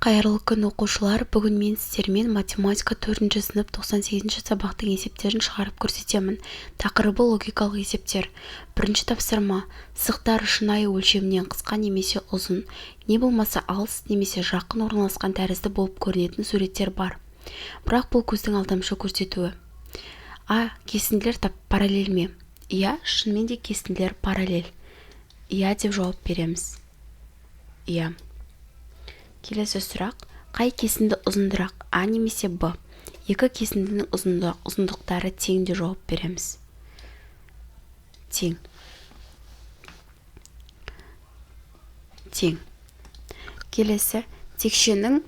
Қайырлы күн оқушылар, бүгін мен сіздермен математика 4-ші сынып 98-ші сабақтың есептерін шығарып көрсетемін. Тақырыбы логикалық есептер. Бірінші тапсырма. Сызықтар шынайы өлшемінен қысқа немесе ұзын, не болмаса алыс немесе жақын орналасқан тәрізді болып көрінетін суреттер бар. Бірақ бұл көздің алдамшы көрсетуі. Кесінділер параллель ме? Иә, шынымен де кесінділер параллель. Иә деп жауап береміз. Иә. Келесі сұрақ. Қай кесінді ұзындырақ, А немесе Б? Екі кесіндінің ұзындықтары тең деп жауап береміз. Тең. Келесі. Текшенің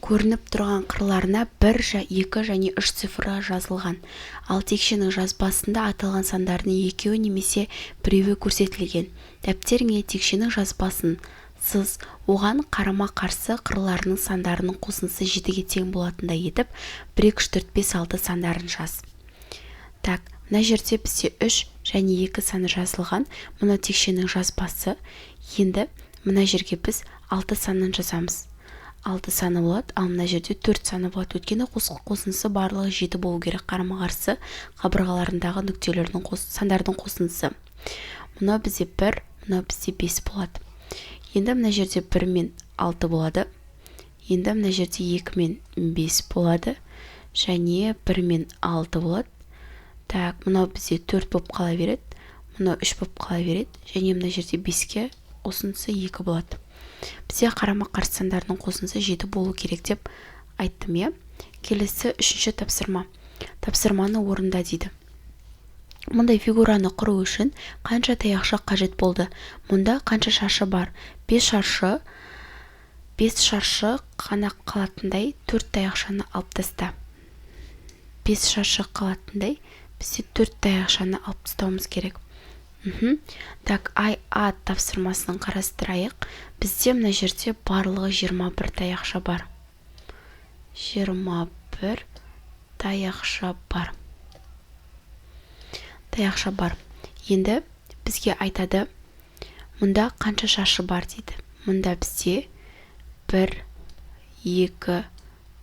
көрініп тұрған қырларына 1, 2 және 3 цифры жазылған. Ал текшенің жазбасында аталған сандардың екеуі немесе біреуі көрсетілген. Дәптеріңе текшенің жазбасын сыз, оған қарама-қарсы қырларының сандарының қосындысы 7-ге тең болатындай етіп, 1, 2, 3, 4, 5, 6 сандарын жаз. Мына жерде бізде 3 және 2 саны жазылған. Мұны текшенің жазбасы. Енді мына жерге біз 6 санын жазамыз. 6 саны болады, ал мына жерде 4 саны болады. Өткені қосындысы барлығы 7 болу керек. Қарама-қарсы қабырғаларындағы нүктелердің сандардың қосындысы. Мұны бізде 1, мұны бізде 5 болады. Енді мына жерде 1 мен 6 болады. Енді мына жерде 2 мен 5 болады. Және 1 мен 6 болады. Мұнау бізде 4 болып қала береді. Мұнау 3 болып қала береді. Және мына жерде 5-ке қосындысы 2 болады. Бізде қарама-қарсы сандардың қосындысы 7 болу керек деп айттым. Келесі 3-ші тапсырма. Тапсырманы орында дейді. Мұндай фигураны құру үшін қанша таяқша қажет болды? Мұнда қанша шаршы бар? 5 шаршы қана қалатындай 4 таяқшаны алып таста. 5 шаршы қалатындай бізде 4 таяқшаны алып тастауымыз керек. А тапсырмасын қарастырайық. Бізде мына жерде барлығы 21 таяқша бар. 21 таяқша бар. Енді бізге айтады, мұнда қанша шаршы бар дейді. Мұнда бізде 1, 2,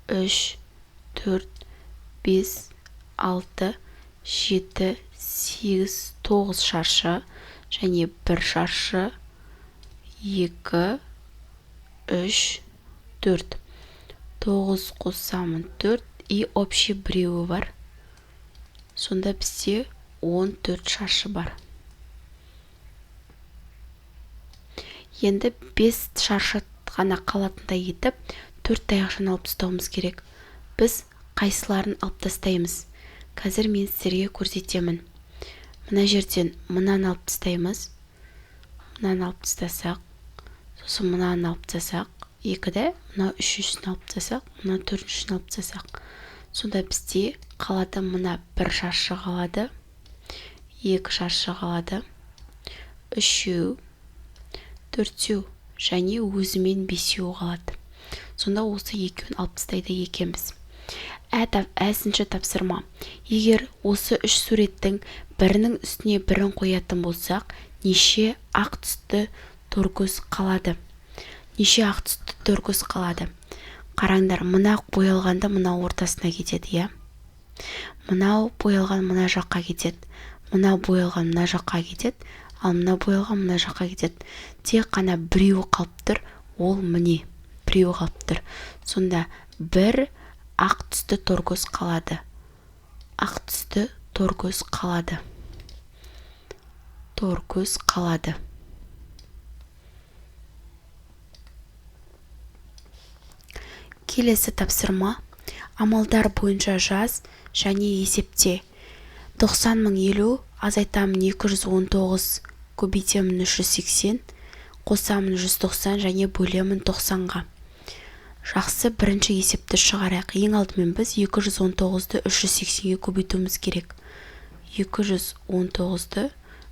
3, 4, 5, 6, 7, 8, 9 шаршы және 1 шаршы, 2, 3, 4. 9 қосамын 4 и общий біреуі бар. Сонда бізде 14 шаршы бар. Енді 5 шаршы ғана қалатындай етіп 4 таяқшаны алып тастауымыз керек. Біз қайсыларын алып тастаймыз? Қазір мен сіздерге көрсетемін. Мына жерден мынаны алып тастаймыз. Мынаны алып тастасақ, сосын мынаны алып тастасақ, 2-де мына 3-шісін алып тастасақ, мына 4-шісін алып тастасақ. Сонда бізде қалады мына 1 шаршы қалады, 2 шаршы қалады, 3-еу, 4-еу және өзімен 5-еу қалады. Сонда осы екеуін алып тастайды екенбіз. Әсінші тапсырма. Егер осы 3 суреттің бірінің үстіне бірін қоятын болсақ, неше ақ түсті торкөз қалады? Қараңдар, мына боялғанды мына ортасына кетеді, Мынау боялған мына жаққа кетеді. Мына боялған мына жаққа кетеді, ал мына боялған мына жаққа кетеді. Тек қана біреуі қалып тұр, ол міне, біреуі қалып тұр. Сонда бір ақ түсті торкөз қалады. Келесі тапсырма. Амалдар бойынша жаз және есепте. 90.050 азайтамын 219 көбейтемін 380, қосамын 190 және бөлемін 90-ға. Жақсы, бірінші есепті шығарайық. Ең алдымен біз 219-ды 380-ге көбейтуіміз керек. 219-ды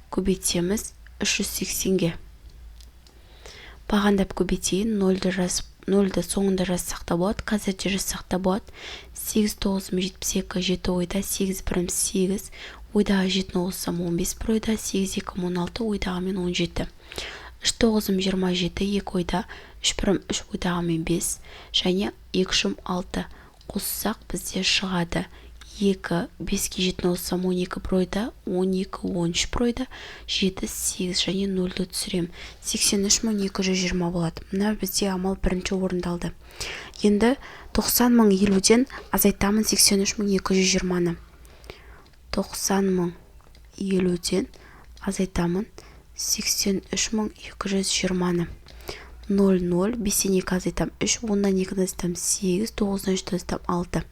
көбейтеміз 380-ге. Бағандап көбейтейін, 0-ді соңында жазсақ та болады, қазір де жазсақ та болады. 8, 9, 72, 7 ойда, 8, 1, 8, ойдағы 7 қоссам 15 бір ойда, 8, 2, 16, ойдағы мен 17. 3 9-ым 27, 2 ойда, 3 бірім 3 ойдағымен 5, және 2 үшім 6. Қоссақ бізде шығады 2, 5-ке 7-ні қоссам 12 бір ойда, 12, 13 бір ойда, 7, 8 және 0-ді түсірем. 83.220 болады. Мына бізде амал бірінші орындалды. Енді 90.050-ден азайтамын 83.220-ны. 90.050-ден азайтамын 83.220-ны. 0, 0, 5-тен 2 азайтам 3, 10-нан 2-ні азайтам 8, 9-нан 3-ті азайтам 6.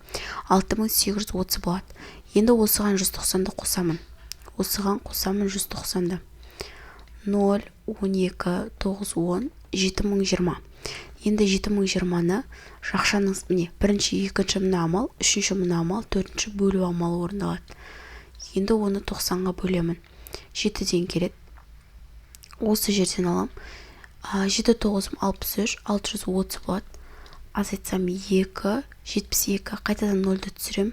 6830 болады. Енді осыған 190-ды қосамын. Осыған қосамын 190-ды. 0, 12, 9, 10, 7020. Енді 7020-ны жақшаның, міне, бірінші, екінші мына амал, үшінші мына амал, төртінші бөлу амалы орындалады. Енді оны 90-ға бөлемін. 7-ден келеді. Осы жерден алам. 7, 9-ым 63, 630 болады. Азайтсам 2, 72, қайтадан 0-ді түсірем.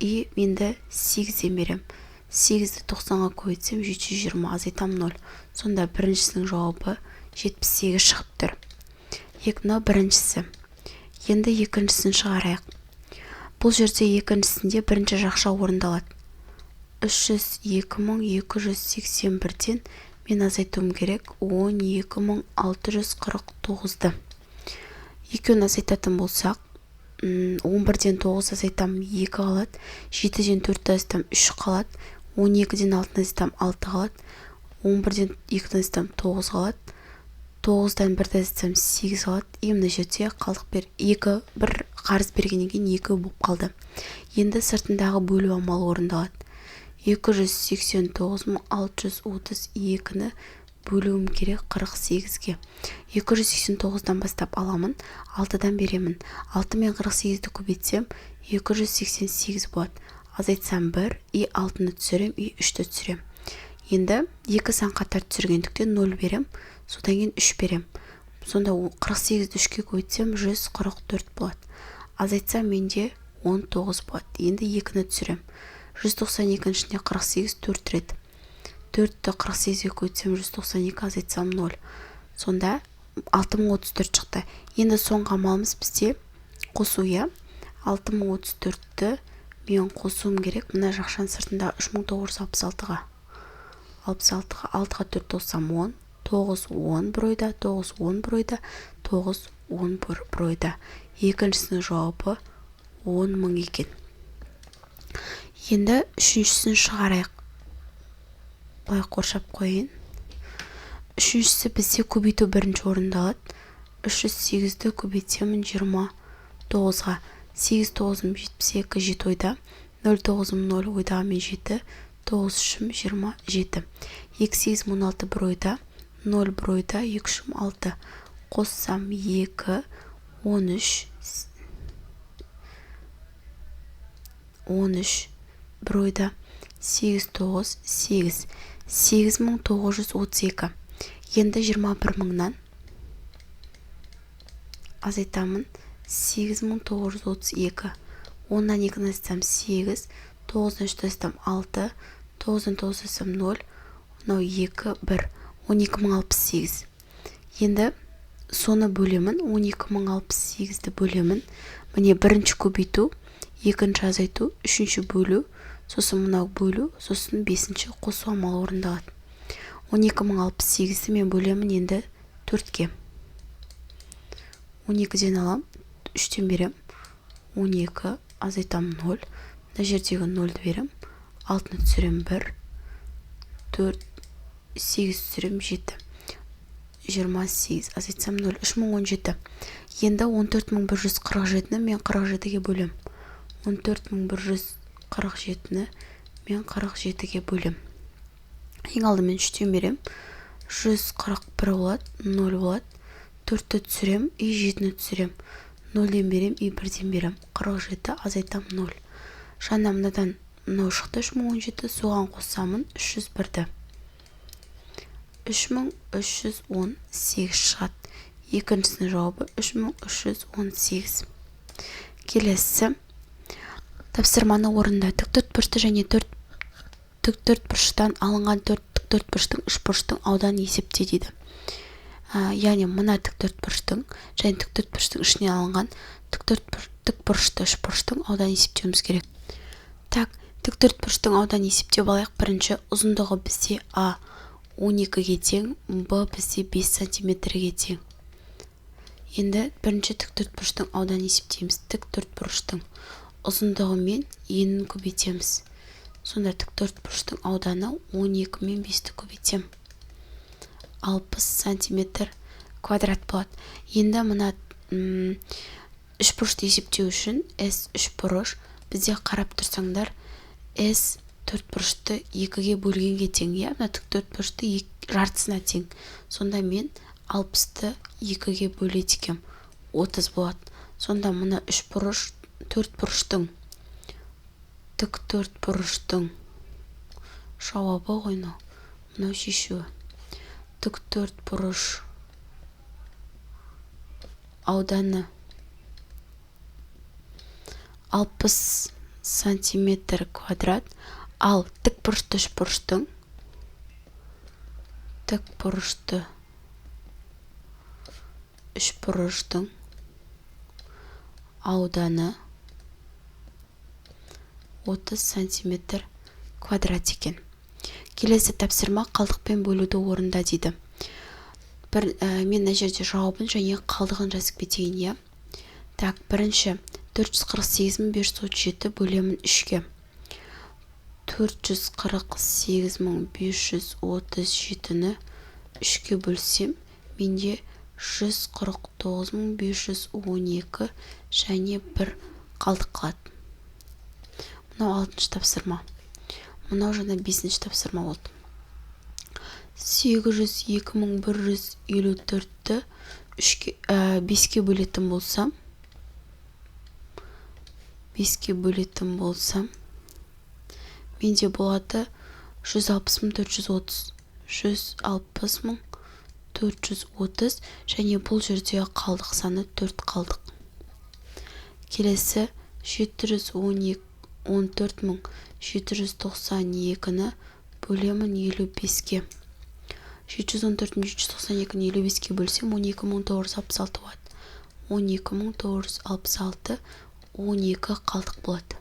И енді 8-ден берем. 8-ді 90-ға көбейтсем 720, азайтам 0. Сонда біріншісінің жауабы 78 шығып тұр. Мынау біріншісі. Енді екіншісін шығарайық. Бұл жерде екіншісінде бірінші жақша орындалады. 302.281-ден мен азайтуым керек 12.649-ды. Екеуін азайтатын болсақ, 11-ден 9 азайтам 2 қалады, 7-ден 4 азайтам 3 қалады, 12-ден 6 азайтам 6 қалады, 11-ден 2 азайтам 9 қалады, 9-дан 1 азайтам 8 қалады. Мына жерде қалдық бір қарыз бергеннен кейін 2 болып қалды. Енді сыртындағы бөлу амалы орындалады. 289.632-ні бөлуім керек 48-ге. 289-дан бастап аламын, 6-дан беремін. 6 мен 48-ді көбейтсем 288 болады. Азайтсам 1, и 6-ны түсірем, и 3-ті түсірем. Енді 2 сан қатар түсіргендіктен 0 берем, содан кейін 3 берем. Сонда 48-ді 3-ке көбейтсем 144 болады. Азайтсам менде 19 болады. Енді 2-ні түсірем. 192-шіне 48 4 рет. 4-ті 48-ге көйтсем 192, азайтсам 0. Сонда 6034 шықты. Енді соңғы амалымыз бізде қосуя. 6034-ті мен қосуым керек. Мына жақшан сыртында 3966-ға. 66-ға 6-ға 4 қоссам 10. 9, 10 бір ойда, 9, 10 бір ойда, 9, 10 бір ойда. Екіншісінің жауабы 10.000 екен. Енді үшіншісін шығарайық. Бұлай қоршап қойын. Үшіншісі бізде көбейту бірінші орындалады. 308-ді көбейтемін 29-ға. 8, 9-ым 72, 7 ойда. 0, 9-ым 0 ойдаға мен 7, 9 үшім 27. 2, 8, 16 бір ойда. 0 бір ойда, 2 үшім 6. Қоссам 2, 13. 13 бір ойда. 8, 9, 8. 8932. Енді 21.000-нан азайтамын 8932. 10-нан 2-ні азайтам 8, 9-дан 3-ті азайтам 6, 9-дан 9 азайтам 0, 2, 1, 12.068. Енді соны бөлемін, 12.068-ді бөлемін. Міне бірінші көбейту, екінші азайту, үшінші бөлу, сосын мынау бөлу, сосын бесінші қосу амалы орындалады. 12.068-ді мен бөлемін енді 4-ке. 12-ден алам, 3-тен берем, 12, азайтам 0, мына жердегі 0-ді берем, 6-ны түсірем 1, 4, 8 түсірем 7, 28, азайтсам 0, 3017. Енді 14147-ні мен 47-ге бөлем. 14147-ні мен 47-ге бөлем. Ең алдымен 3-тен берем, 141 болады, 0 болады, 4-ті түсірем, и 7-ні түсірем. 0-ден берем, и 1-ден берем. 47, азайтам 0. Жаңа мынадан мынау шықты 3017, соған қосамын 301-ді. 3318 шығады. Екіншісінің жауабы 3318. Келесі тапсырманы орында тіктөртбұрышты және тіктөртбұрыштан алынған төрт тіктөртбұрыштың үшбұрыштың ауданын есепте дейді. яғни мына тіктөртбұрыштың және тіктөртбұрыштың ішінен алынған тікбұрышты үшбұрыштың ауданын есептеуіміз керек. Так, тіктөртбұрыштың ауданын есептеп алайық. Бірінші, ұзындығы бізде А 12-ге тең, Б бізде 5 сантиметрге тең. Енді бірінші тіктөртбұрыштың ауданын есептейміз. Тіктөртбұрыштың ұзындығы мен енін көбейтеміз. Сонда тіктөртбұрыштың ауданы 12 мен 5-ті көбейтем. 60 сантиметр квадрат болады. Енді мына үшбұрышты есептеу үшін S үшбұрыш, бізде қарап тұрсаңдар, S төртбұрышты 2-ге бөлгенге тең, мына тіктөртбұрышты жартысына тең. Сонда мен 60-ты 2-ге бөледі екем, 30 болады. Сонда мына үшбұрыш төртбұрыштың тіктөртбұрыштың жауабы ғой мынау шешуі. Тіктөртбұрыш ауданы 60 сантиметр квадрат, ал тікбұрышты үшбұрыштың ауданы 30 сантиметр квадрат екен. Келесі тапсырма қалдықпен бөлуді орында дейді. Мен мына жерде жауабын және қалдығын жазып кетейін. Так, бірінші 448.537 бөлемін 3-ге. 448.537-ні 3-ге бөлсем, менде 149.512 және 1 қалдық қалады. Мынау 6-шы тапсырма. Мынау жаңа 5-інші тапсырма болды. 802.154-ті 5-ке бөлетін болсам, менде болады 160.430. 160.430 және бұл жерде қалдық саны 4 қалдық. Келесі 714.792-ні бөлемін 55-ге. 714.792-ні 55-ге бөлсем 12.966 болады. 12.966 12 қалдық болады.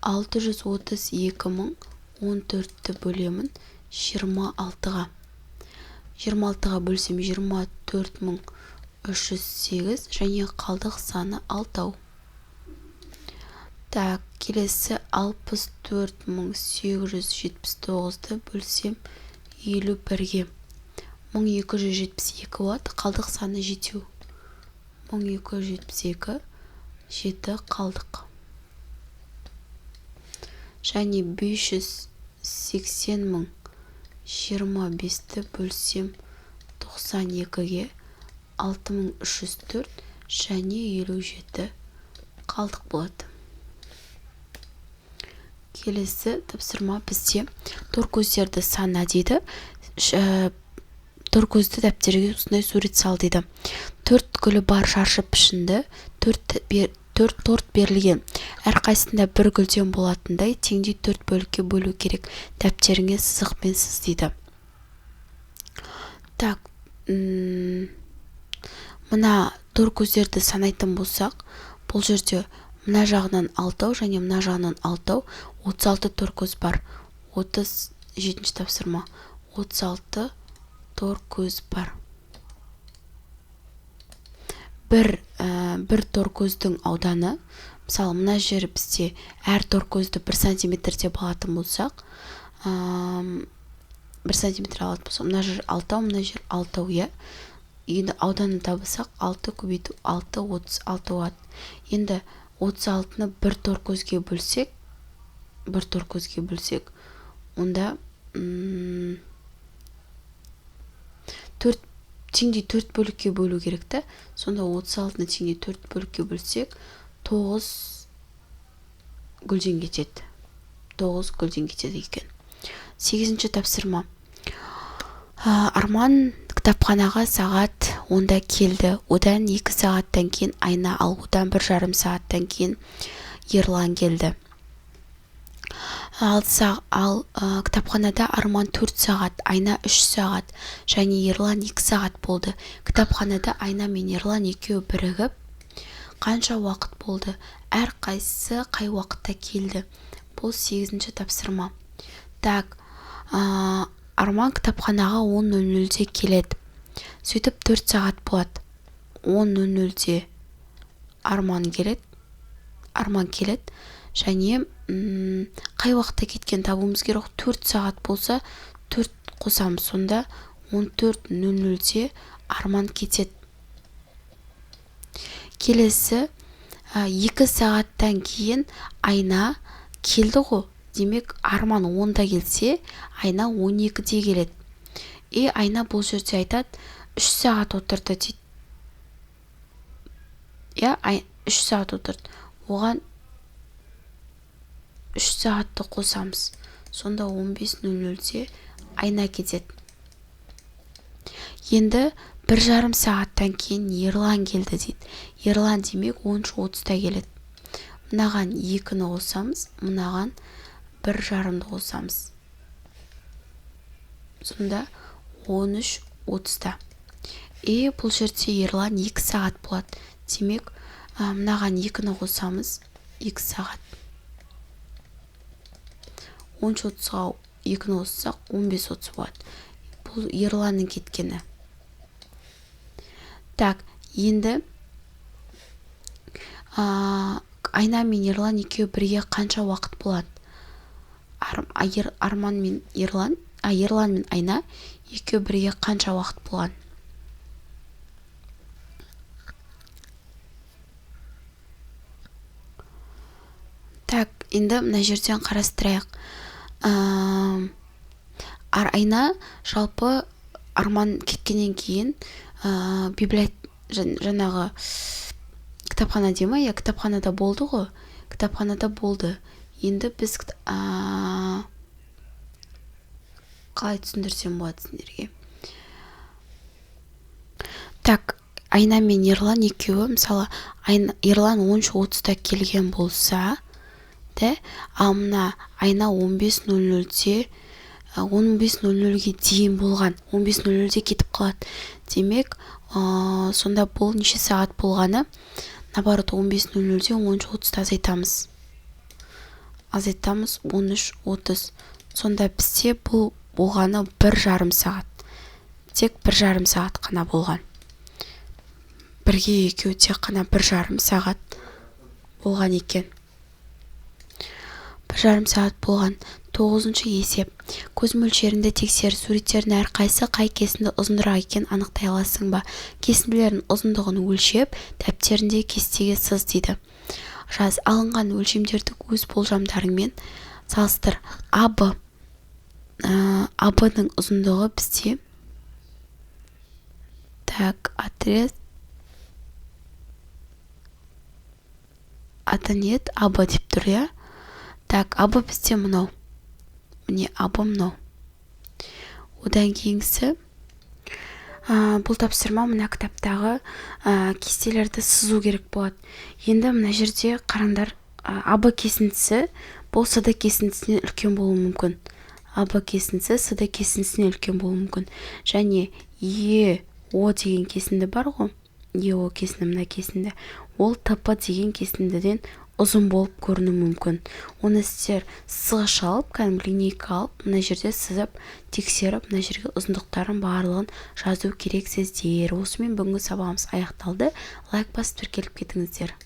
632.014-ті бөлемін 26-ға. 26-ға бөлсем 24.308 және қалдық саны 6. Так, келесі 64.879-ті бөлсем 51-ге. 1272 болады, қалдық саны 7. 1272 7 қалдық. Және 580.025-ті бөлсем 92-ге. 6304 және 57 қалдық болады. Келесі тапсырма бізде торкөздерді сана дейді. Торкөзді дәптерге осындай сурет сал дейді. 4 гүлі бар шаршы пішінді 4 торт берілген. Әрқайсында бір гүлден болатындай теңдей 4 бөлікке бөлу керек. Дәптеріңе сызықпен сыз дейді. Так, мына торкөздерді санайтын болсақ, бұл жерде мына жағынан 6 және мына жағынан 6, 36 торкөз бар. 37-ші тапсырма. 36 торкөз бар. Бір торкөздің ауданы, мысалы, мына жер бізде әр торкөзді 1 сантиметр деп алатын болсақ, 1 сантиметр алатын болсақ, мына жер 6, мына жер 6, енді ауданын табысақ, 6 көбейту 6, 36 болады. Енді 36-ны бір торкөзге бөлсек, онда теңдей 4 бөлікке бөлу керекті. Сонда 36-ны теңдей 4 бөлікке бөлсек, 9 гүлден кетеді. 9 гүлден кетеді екен. 8-ші тапсырма. Арман кітапханаға сағат 10-да келді. Одан 2 сағаттан кейін Айна, ал одан 1,5 сағаттан кейін Ерлан келді. кітапханада Арман 4 сағат, Айна 3 сағат және Ерлан 2 сағат болды. Кітапханада Айна мен Ерлан екеуі бірігіп қанша уақыт болды? Әр қайсысы қай уақытта келді? Бұл 8-ші тапсырма. Так, Арман кітапханаға 10:00-де келеді. Сөйтіп 4 сағат болады. 10:00-де Арман келеді. Және қай уақытта кеткен табуымыз керек? 4 сағат болса 4 қосамыз. Сонда 14:00-де Арман кетеді. Келесі 2 сағаттан кейін Айна келді ғой. Демек Арман 10-да келсе, Айна 12-де келеді. Айна бұл жерде айтады, 3 сағат отырды дейді. 3 сағат отырды. Оған 3 сағатты қосамыз. Сонда 15:00-де Айна кетеді. Енді 1,5 сағаттан кейін Ерлан келді дейді. Ерлан демек 10:30-да келеді. Мынаған 2-ні қосамыз, мынаған 1,5-ді қосамыз. Сонда 13:30-да. Бұл жерде Ерлан 2 сағат болады. Демек, мынаған 2-ні қосамыз, 2 сағат. 13:30-ға 2-ні қоссақ, 15:30 болады. Бұл Ерланның кеткені. Так, енді Айна мен Ерлан екеуі бірге қанша уақыт болады? Ерлан мен Айна екеуі бірге қанша уақыт болған? Так, енді мына жерден қарастырайық. Айна жалпы Арман кеткеннен кейін жаңағы кітапхана деймі? Кітапханада болды ғой. Кітапханада болды. Енді біз қалай түсіндірсем болады сендерге? Так, Айна мен Ерлан екеуі, мысалы, Ерлан 10:30-да келген болса, ал мына Айна 15:00-ге дейін болған. 15:00-де кетіп қалады. Демек, сонда бұл неше сағат болғаны? Наоборот, 15:00-де 10:30-да азайтамыз 13:30. Сонда бізде бұл болғаны 1,5 сағат. Тек 1,5 сағат қана болған. Бірге екеуі тек қана 1,5 сағат болған екен. 1,5 сағат болған. 9-шы есеп. Көз мөлшерінде тексер. Суреттердің әрқайсысы қай кесінді ұзындырақ екен анықтай аласың ба? Кесінділердің ұзындығын өлшеп, дәптерінде кестеге сыз дейді. Жаз. Алынған өлшемдерді өз болжамдарыңмен салыстыр. АБ-ның ұзындығы бізде отрез нет, АБ деп тұр, я? АБ бізде мынау. Міне АБ мынау. Одан кейінгісі бұл тапсырма мына кітаптағы кестелерді сызу керек болады. Енді мына жерде қараңдар, АБ кесіндісі бұл СД кесіндісінен үлкен болуы мүмкін. АБ кесіндісі СД кесіндісінен үлкен болуы мүмкін. Және ЕО деген кесінді бар ғой. ЕО кесінді, мына кесінді. Ол ТП деген кесіндіден ұзын болып көріну мүмкін. Оны сіздер сызғыш алып, линейка алып, мына жерде сызып, тексеріп, мына жерге ұзындықтарын барлығын жазу керексіздер. Осымен бүгінгі сабағымыз аяқталды. Лайк басып тіркеліп кетіңіздер.